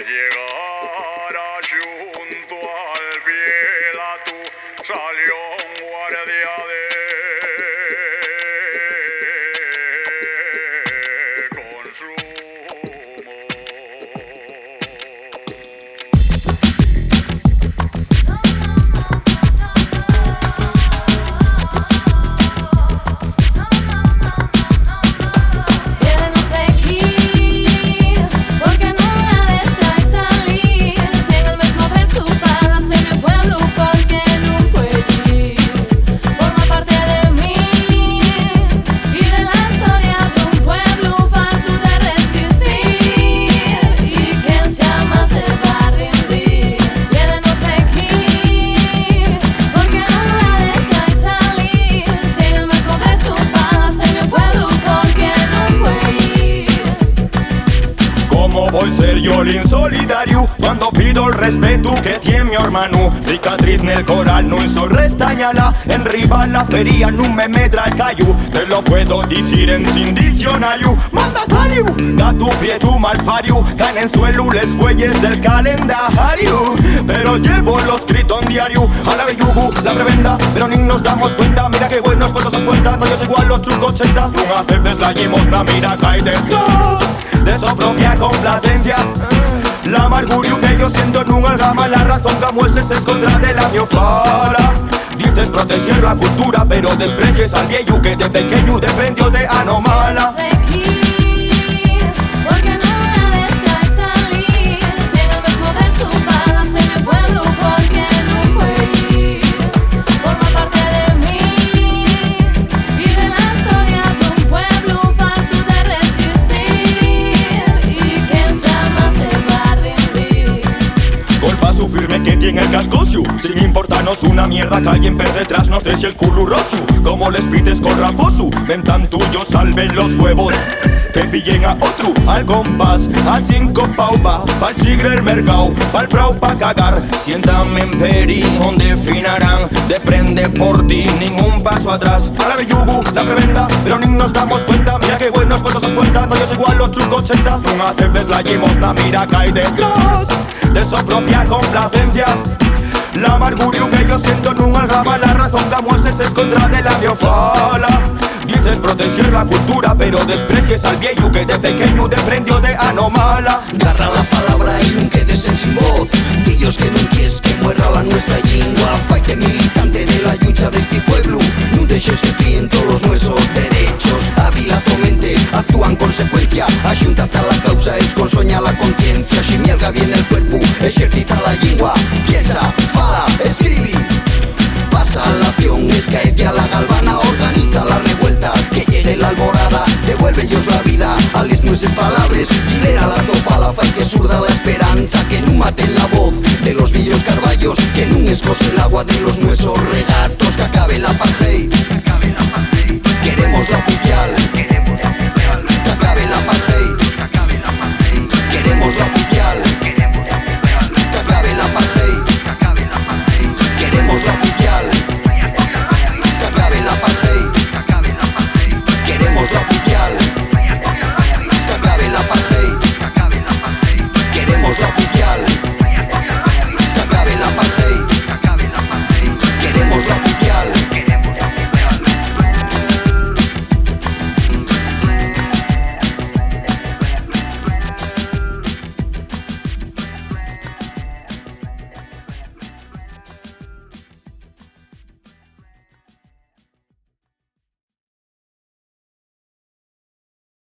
llegara junto al fiel a tu salió un guardia de Voy ser yo el insolidario cuando pido el respeto que tiene mi hermano. Cicatriz nel coral no hizo restañala. En rival la feria no me medra el callo. Te lo puedo decir en sin diccionario. Mandatario, da tu pie tu malfario. Caen en suelo les fuelles del calendario. Pero llevo lo escrito en diario. A la bellugu, la prebenda, pero ni nos damos cuenta. Mira qué buenos cuando se cuentan. No es igual los chucos 80. No aceptes la limosna, mira cae detrás de su propia complacencia. La amargurio que yo siento en un gama. La razón como ese se esconderá de la miofala. Dices proteger la cultura, pero desprecias al viejo que de pequeño defendió de anomala. Su firme que tiene el cascocio. Sin importarnos una mierda que alguien per detrás nos deje el culo roso. Como les pides con raposo, ventan tuyo, salven los huevos. Que pillen a otro al compás, a 5 paupa, pa'l chigre el mercao, pa'l brau pa' cagar. Siéntame en peri, donde finarán, depende por ti, ningún paso atrás. A la bellugu, la prebenda, pero ni nos damos cuenta. Mira qué buenos cuando se cuentan, no es igual los chucos 80. No aceptes la limosna, mira cae detrás de su propia complacencia. La amargurio que yo siento en un gama. La razón como ese se esconderá de la miofala. Dices proteger la cultura, pero desprecias al viejo que de pequeño defendió de anomala. Agarra la palabra y no quedes en sin voz. Dillos que no quieres que muera la nuestra lengua. Faite militante de la lucha de este pueblo. No dejes que críen todos nuestros derechos. Avila tu mente, actúa en consecuencia. Ajúntate a la causa, es con soña la conciencia. Si mielga bien el cuerpo, ejercita la lengua. Piensa, fala, escribe. Pasa a la acción, escaete a la galvana. Organiza la revuelta, que llegue la alborada. Devuelve ellos la vida a les nuestras palabras. Gilera la tofala, fai que surda la esperanza. Que no maten la voz de los villos carballos. Que no escose el agua de los nuestros regatos. Que acabe la paz.